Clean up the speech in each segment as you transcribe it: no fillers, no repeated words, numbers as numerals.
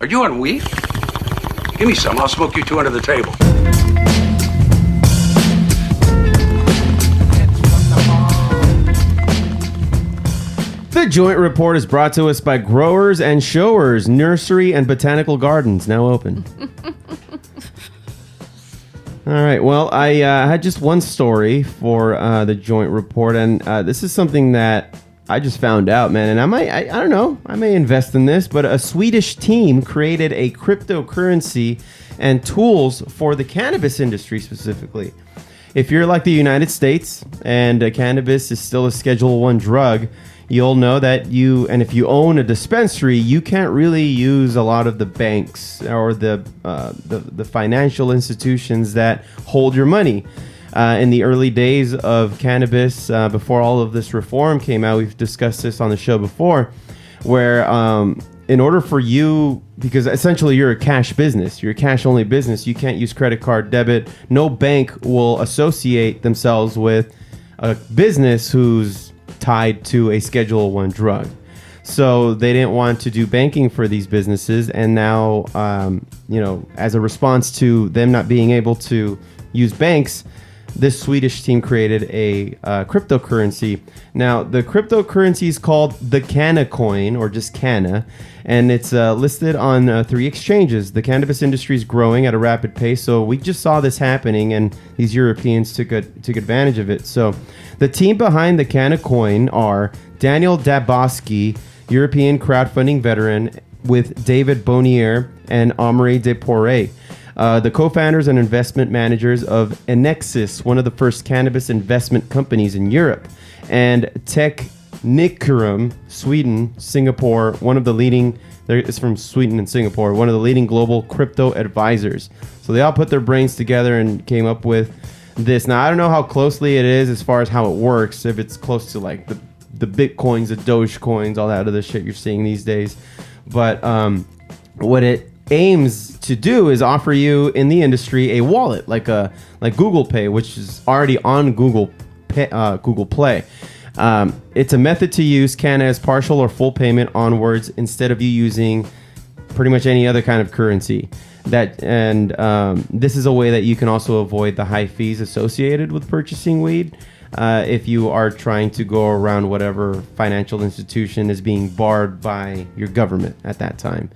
Are you on weed? Give me some. I'll smoke you two under the table. The Joint Report is brought to us by Growers and Showers Nursery and Botanical Gardens, now open. All right. Well, I had just one story for the Joint Report, and this is something that I just found out, man. And I don't know, I may invest in this, but a Swedish team created a cryptocurrency and tools for the cannabis industry specifically. If you're like the United States and cannabis is still a Schedule I drug, you'll know that if you own a dispensary, you can't really use a lot of the banks or the financial institutions that hold your money. In the early days of cannabis, before all of this reform came out, we've discussed this on the show before, where in order for you, because essentially you're a cash business, you're a cash-only business, you can't use credit card, debit. No bank will associate themselves with a business who's tied to a Schedule I drug. So they didn't want to do banking for these businesses, and now, as a response to them not being able to use banks, this Swedish team created a cryptocurrency. Now, the cryptocurrency is called the CANNA coin, or just CANNA, and it's listed on 3 exchanges. The cannabis industry is growing at a rapid pace, so we just saw this happening, and these Europeans took advantage of it. So the team behind the CANNA coin are Daniel Daboski, European crowdfunding veteran, with David Bonnier and Omri Deporé, the co-founders and investment managers of Enexis, one of the first cannabis investment companies in Europe, and Technikurum, Sweden, Singapore, it's from Sweden and Singapore, one of the leading global crypto advisors. So they all put their brains together and came up with this. Now, I don't know how closely it is as far as how it works, if it's close to like the Bitcoins, the Doge coins, all that other shit you're seeing these days. But what it aims to do is offer you in the industry a wallet like Google Pay, which is already on Google Play. It's a method to use CANNA as partial or full payment onwards instead of you using pretty much any other kind of currency. This is a way that you can also avoid the high fees associated with purchasing weed if you are trying to go around whatever financial institution is being barred by your government at that time.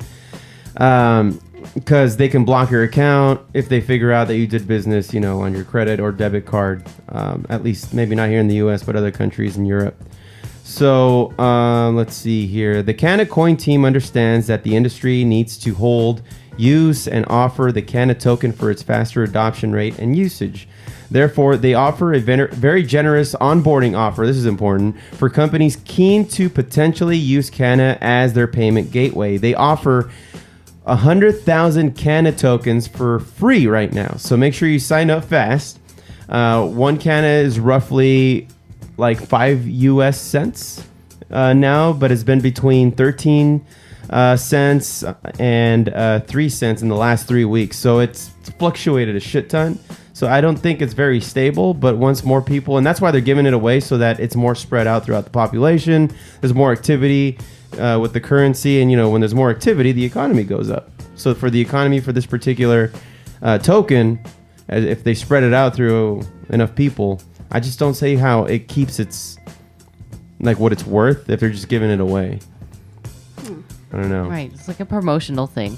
Because they can block your account if they figure out that you did business, on your credit or debit card. At least maybe not here in the U.S., but other countries in Europe. So let's see here. The CANNA coin team understands that the industry needs to hold, use, and offer the CANNA token for its faster adoption rate and usage. Therefore, they offer a very generous onboarding offer. This is important for companies keen to potentially use CANNA as their payment gateway. They offer 100,000 CANNA tokens for free right now. So make sure you sign up fast. One CANNA is roughly like 5 US cents now, but it's been between 13 cents and 3 cents in the last 3 weeks. So it's fluctuated a shit ton. So I don't think it's very stable, but once more people, and that's why they're giving it away so that it's more spread out throughout the population. There's more activity with the currency, and when there's more activity, the economy goes up. So for the economy, for this particular token, if they spread it out through enough people, I just don't see how it keeps its what it's worth if they're just giving it away. I don't know. Right, it's like a promotional thing.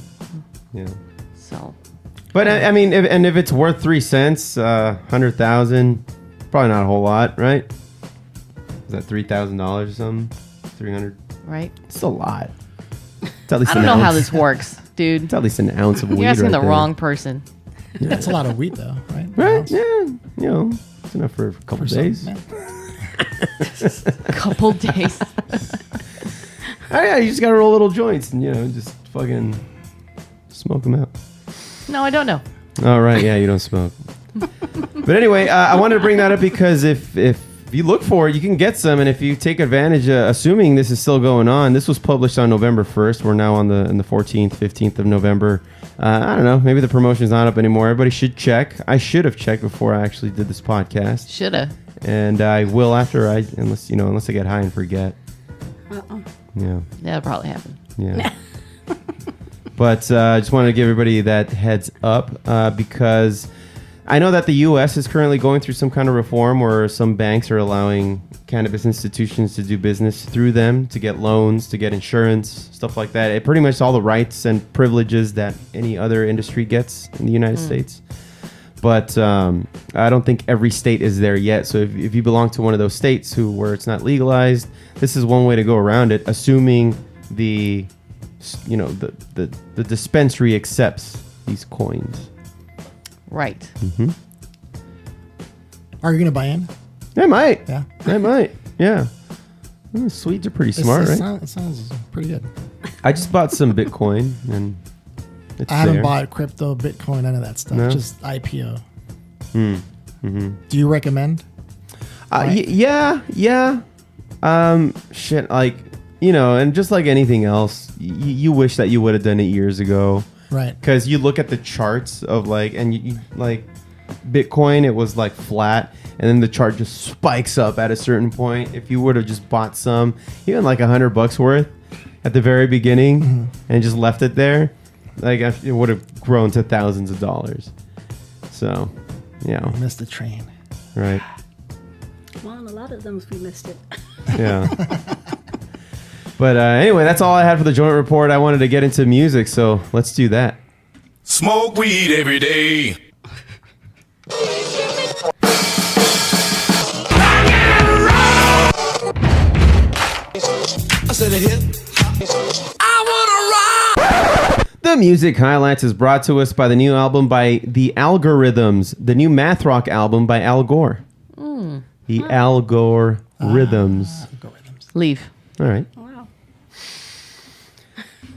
Yeah. So. But I mean, if it's worth 3 cents, 100,000, probably not a whole lot, right? Is that $3,000 or something? 300. Right. It's a lot. It's at least I don't know how this works, dude. It's at least an ounce of weed. You're asking right the wrong person. Yeah. That's a lot of weed, though, right? Right? Yeah. It's enough for a couple days. Couple days. Oh, yeah, you just got to roll little joints and, just fucking smoke them out. No, I don't know. All right. Yeah, you don't smoke. But anyway, I wanted to bring that up because if you look for it, you can get some. And if you take advantage, assuming this is still going on, this was published on November 1st. We're now on the 14th, 15th of November. I don't know. Maybe the promotion's not up anymore. Everybody should check. I should have checked before I actually did this podcast. Shoulda. And I will after unless I get high and forget. Uh-uh. Yeah. That'll probably happen. Yeah. But I just wanted to give everybody that heads up because I know that the U.S. is currently going through some kind of reform where some banks are allowing cannabis institutions to do business through them, to get loans, to get insurance, stuff like that. It pretty much all the rights and privileges that any other industry gets in the United States. But I don't think every state is there yet. So if you belong to one of those states where it's not legalized, this is one way to go around it, assuming the dispensary accepts these coins. Right. Mm-hmm. Are you gonna buy in? I might. Yeah. I might. Yeah. Swedes are pretty smart, right? It sounds pretty good. I just bought some Bitcoin and it's I haven't there. bought crypto, Bitcoin, none of that stuff. No? Just IPO. Mm-hmm. Do you recommend? Yeah. Shit, like, and just like anything else, you wish that you would have done it years ago. Right. Because you look at the charts of and you like Bitcoin, it was like flat, and then the chart just spikes up at a certain point. If you would have just bought some, even like $100 worth at the very beginning and just left it there, like it would have grown to thousands of dollars. So, yeah. Missed the train. Right. Well, on a lot of them, we missed it. Yeah. But anyway, that's all I had for the joint report. I wanted to get into music, so let's do that. Smoke weed every day. I said it here. I wanna rock. The Music Highlights is brought to us by the new album by The Algorithms, the new math rock album by Al Gore. The Al Gore Rhythms. Leave. All right. Wow.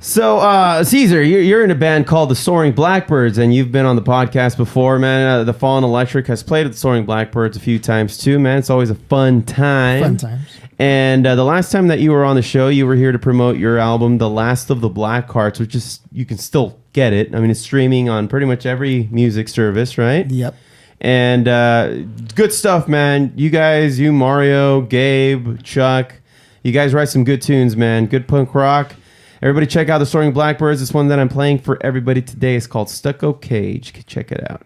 So, Cesar, you're in a band called the Soaring Blackbirds, and you've been on the podcast before, man. The Fallen Electric has played at the Soaring Blackbirds a few times, too, man. It's always a fun time. Fun times. And the last time that you were on the show, you were here to promote your album, The Last of the Black Hearts, which is, you can still get it. I mean, it's streaming on pretty much every music service, right? Yep. And good stuff, man. You guys, Mario, Gabe, Chuck, you guys write some good tunes, man. Good punk rock. Everybody check out the Soaring Blackbirds. This one that I'm playing for everybody today is called Stucco Cage. Check it out.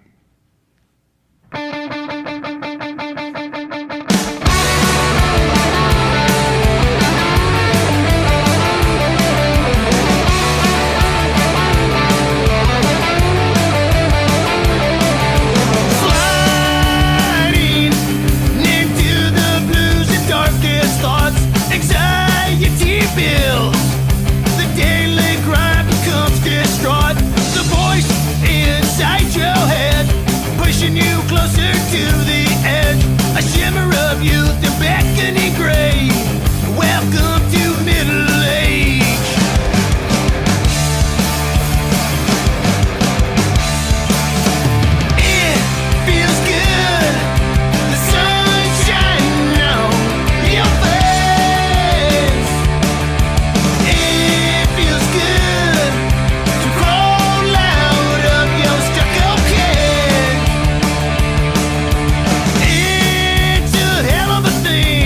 It's a hell of a thing.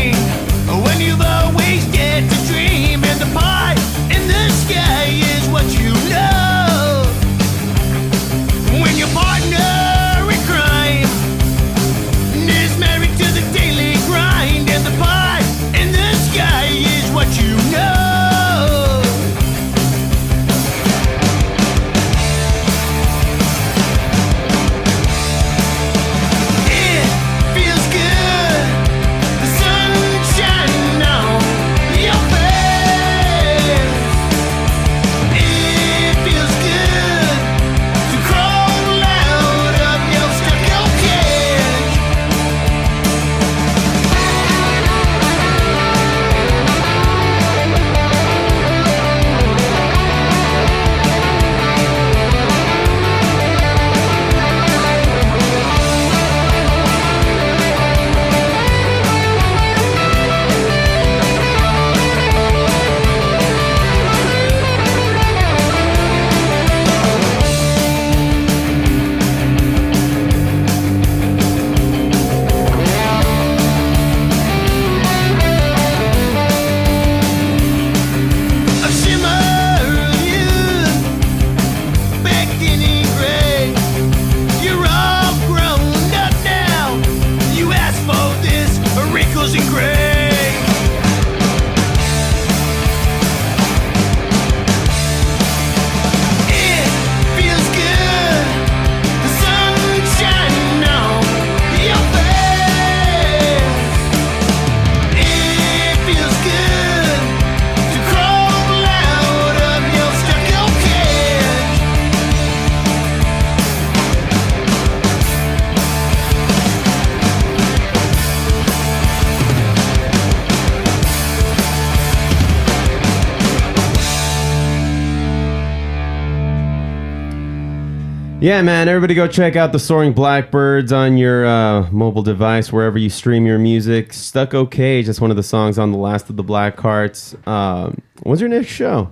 Yeah, man, everybody go check out the Soaring Blackbirds on your mobile device, wherever you stream your music. Stucco Cage, that's one of the songs on the Last of the Black Hearts. When's your next show?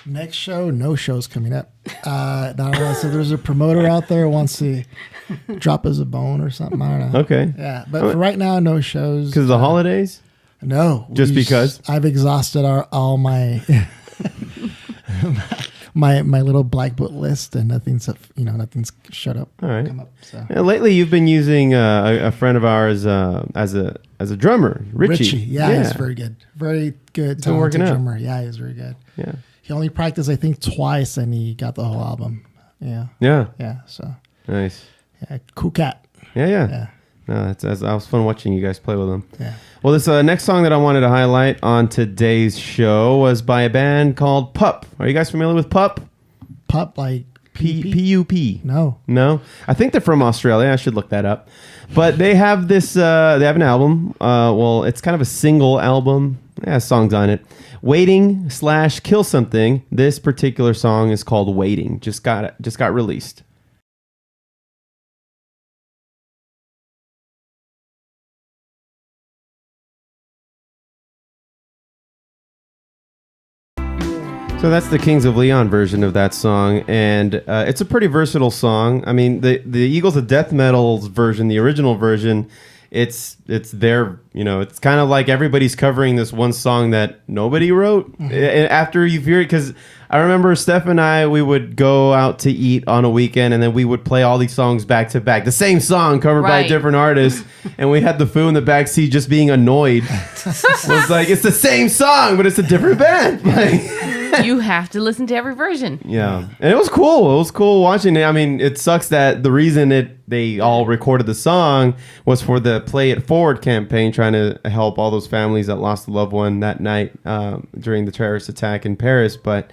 Next show, no shows coming up. Not unless if there's a promoter out there who wants to drop us a bone or something. I don't know. Okay. Yeah, but for right now, no shows. Because of the holidays? No. Just because? I've exhausted all my my little black book list, and nothing's shut up. All right. Come up, so. Yeah, lately, you've been using a friend of ours as a drummer, Richie. Yeah, he's very good. Very good. Been working Talented out. drummer. Yeah, he's very good. Yeah. He only practiced, I think, twice, and he got the whole album. Yeah. Yeah. Yeah. So. Nice. Yeah. Cool cat. Yeah. Yeah. No, that was fun watching you guys play with him. Yeah. Well, this next song that I wanted to highlight on today's show was by a band called Pup. Are you guys familiar with Pup? Pup, like P-U-P. No. No? I think they're from Australia. I should look that up. But they have this, they have an album. Well, it's kind of a single album. It has songs on it. Waiting/Kill Something. This particular song is called Waiting. Just got released. So that's the Kings of Leon version of that song, and it's a pretty versatile song. I mean, the Eagles of Death Metal's version, the original version, it's their, it's kind of like everybody's covering this one song that nobody wrote. After you hear it, because I remember Steph and I, we would go out to eat on a weekend, and then we would play all these songs back to back, the same song covered by a different artist, and we had the foo in the back seat just being annoyed. It was like, it's the same song, but it's a different band. Like. You have to listen to every version. Yeah, and it was cool. It was cool watching it. I mean, it sucks that the reason they all recorded the song was for the Play It Forward campaign, trying to help all those families that lost a loved one that night during the terrorist attack in Paris. But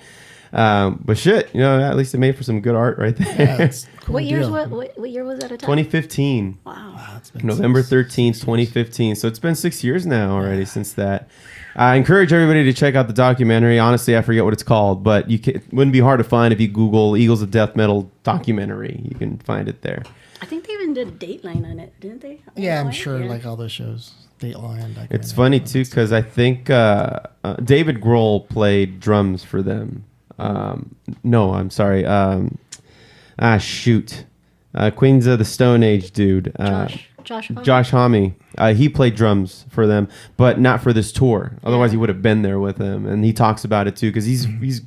shit, at least it made for some good art right there. Yeah, it's a cool What year deal. was that? 2015. Wow. It's been November 13th, 2015. So it's been 6 years now already since that. I encourage everybody to check out the documentary. Honestly, I forget what it's called, but it wouldn't be hard to find if you Google Eagles of Death Metal documentary. You can find it there. I think they even did Dateline on it, didn't they? Yeah, I'm Dateline? sure, Yeah. like all those shows, Dateline. It's funny, too, because I think David Grohl played drums for them. No, I'm sorry. Queens of the Stone Age dude. Josh Homme. He played drums for them, but not for this tour. Otherwise, he would have been there with them. And he talks about it, too, because he's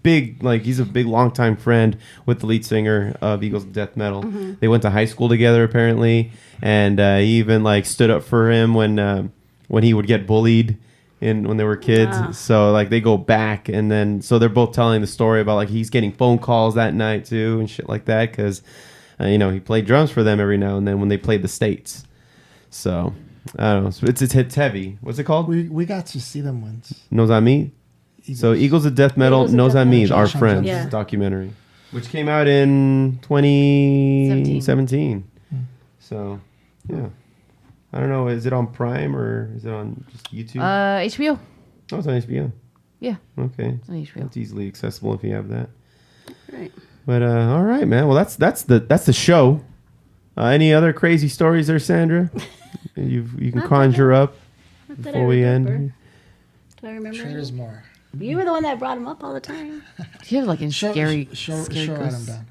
big, like he's a big longtime friend with the lead singer of Eagles of Death Metal. Mm-hmm. They went to high school together, apparently. And he even like stood up for him when he would get bullied when they were kids. Wow. So like they go back, and then so they're both telling the story about like he's getting phone calls that night too and shit like that because he played drums for them every now and then when they played the States. So I don't know. So it's heavy. What's it called? We got to see them once. Knows on Me. So Eagles of Death Metal, Eagles of Knows Death on Me, Metal. Our Josh Friends Yeah. documentary, which came out in 2017. So yeah. I don't know. Is it on Prime or is it on just YouTube? HBO. Oh, it's on HBO. Yeah, Okay. it's on HBO. It's easily accessible if you have that. Right. But all right, man. Well, that's the show. Any other crazy stories there, Sandra? you can Not conjure up Not that I before we remember. end. Do I remember? Sure, there's more. You were the one that brought him up all the time. Do you have like any scary show ghost, Adam down.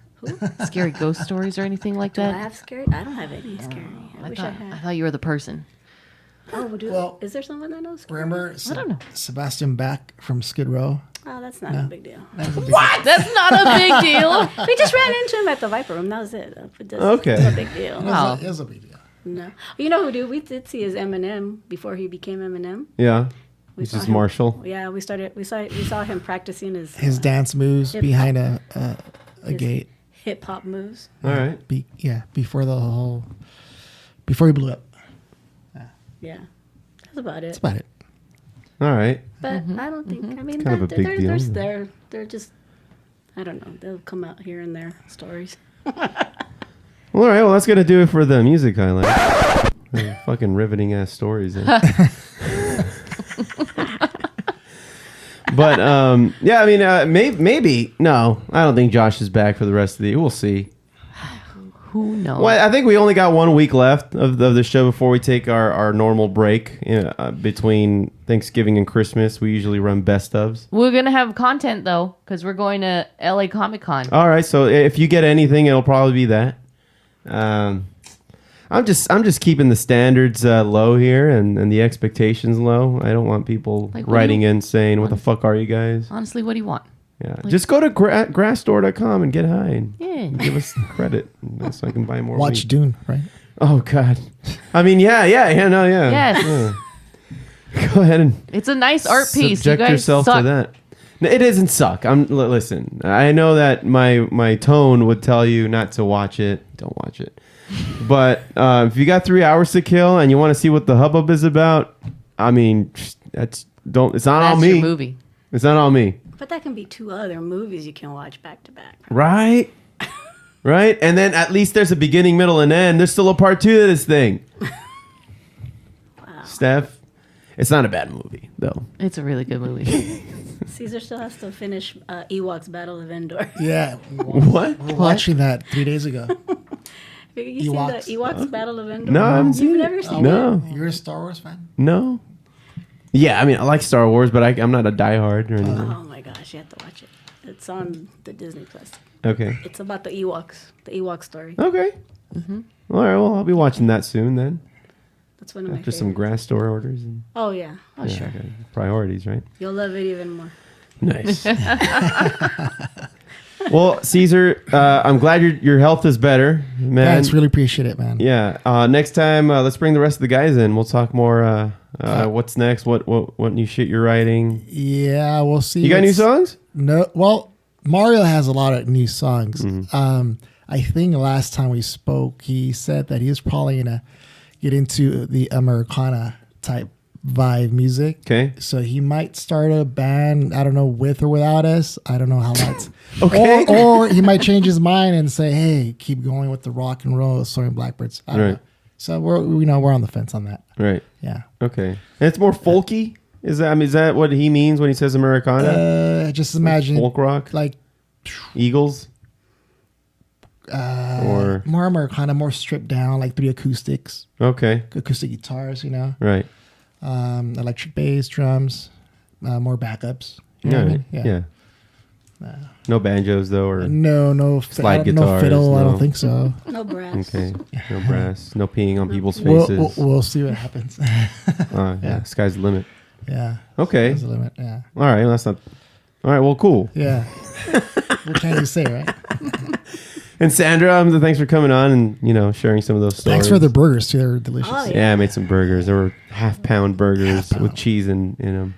scary ghost stories or anything like Do I that? have scary? I don't have any scary. I wish I I had. thought you were the person. Oh, Well, is there someone that knows? Scary? Remember I don't know. Sebastian Bach from Skid Row? Oh, that's not a big deal. What? That's not a big deal. We just ran into him at the Viper Room. That was it. Okay. It's a big deal. Wow. It was a big deal. No. You know who, dude? We did see his Eminem before he became Eminem. Yeah. We It's saw just him- Marshall. Yeah, we saw him practicing His dance moves hip-hop. behind a His- gate. hip hop moves. All right. Before he blew up. Yeah, that's about That's it. about it. All right. But I don't think. I mean, kind of a big deal. they're just. I don't know. They'll come out here and there stories. All right. Well, that's gonna do it for the music highlight. Fucking riveting ass stories. But yeah, I mean, maybe no. I don't think Josh is back for the rest of the. We'll see. Who knows? Well, I think we only got 1 week left of the show before we take our normal break between Thanksgiving and Christmas. We usually run best ofs. We're gonna have content though, because we're going to LA Comic Con. All right, so if you get anything, it'll probably be that. I'm just keeping the standards low here and the expectations low. I don't want people Like, what writing do you- in saying, "What the fuck are you guys?" Honestly, what do you want? Yeah, just go to grassstore.com and get high and Yeah. give us credit so I can buy more. Watch weed. Dune, right? Oh God, I mean, yeah. Yes. Yeah. Go ahead and It's a nice art piece. You subject guys yourself suck. to that. No, it doesn't suck. Listen. I know that my tone would tell you not to watch it. Don't watch it. But if you got 3 hours to kill and you want to see what the hubbub is about, I mean, it's not That's all me. your movie. It's not all me. But that can be 2 other movies you can watch back to back. Right? Right? And then at least there's a beginning, middle, and end. There's still a part 2 to this thing. Wow. Steph, it's not a bad movie, though. It's a really good movie. Caesar still has to finish Ewok's Battle of Endor. Yeah. What? We were watching that 3 days ago. Have you seen Ewoks. the Ewok's Battle of Endor? No, I haven't You've seen never it. seen No. You're a Star Wars fan? No. Yeah, I mean, I like Star Wars, but I'm not a diehard or anything. Oh my gosh, you have to watch it. It's on the Disney Plus. Okay. It's about the Ewok story. Okay. All right, well, I'll be watching that soon then. That's one of my After favorites. some grass store orders. And, Oh yeah, Oh, sure. okay, priorities, right? you'll love it even more. Nice. Well, Cesar, I'm glad your health is better, man. Thanks, really appreciate it, man. Yeah. Next time, let's bring the rest of the guys in. We'll talk more. What's next? What new shit you're writing? Yeah, we'll see. You got new songs? No, well, Mario has a lot of new songs. Mm-hmm. I think last time we spoke, he said that he was probably gonna get into the Americana type vibe music. Okay. So he might start a band. I don't know, with or without us. I don't know how that's. Okay. Or he might change his mind and say, "Hey, keep going with the rock and roll, Soaring Blackbirds." I don't Right. know. So we're on the fence on that. Right. Yeah. Okay. And it's more folky. Is that what he means when he says Americana? Just imagine Folk rock, like Eagles, or more Americana, more stripped down, like 3 acoustics, okay, acoustic guitars, right. electric bass, drums, more backups. You know Yeah, what I mean? yeah. No banjos though, or No Slide no guitars, fiddle. I no. don't think so. No brass. okay, no brass, no peeing on people's faces. We'll see what happens. Yeah, sky's the limit. Yeah. Okay, That's the limit. Yeah. all right. Well, that's not. All right. Well, cool. Yeah. What can you say, right? And Sandra, thanks for coming on and sharing some of those stories. Thanks for the burgers too. They're delicious. Oh, Yeah, I made some burgers. They were half-pound burgers Half-pound. with cheese in them.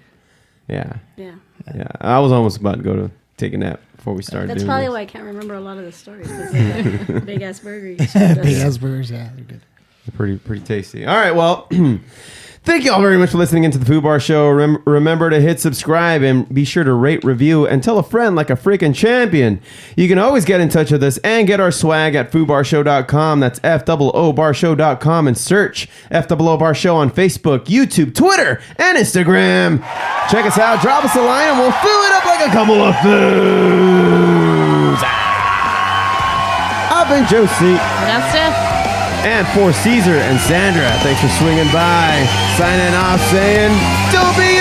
Yeah, Yeah. yeah. I was almost about to go to take a nap before we started That's doing probably this. why I can't remember a lot of the stories. Big ass burger. You served us. Big ass burgers. Yeah, they're good. Pretty tasty. All right, well, thank you all very much for listening into the Food Bar Show. Remember to hit subscribe and be sure to rate, review, and tell a friend like a freaking champion. You can always get in touch with us and get our swag at foodbarshow.com. That's FOOBarshow.com, and search FOO Bar Show on Facebook, YouTube, Twitter, and Instagram. Check us out, drop us a line, and we'll fill it up like a couple of foods. I've been Josie. That's Steph. And for Cesar and Sandra, thanks for swinging by. Signing off saying, "Don't be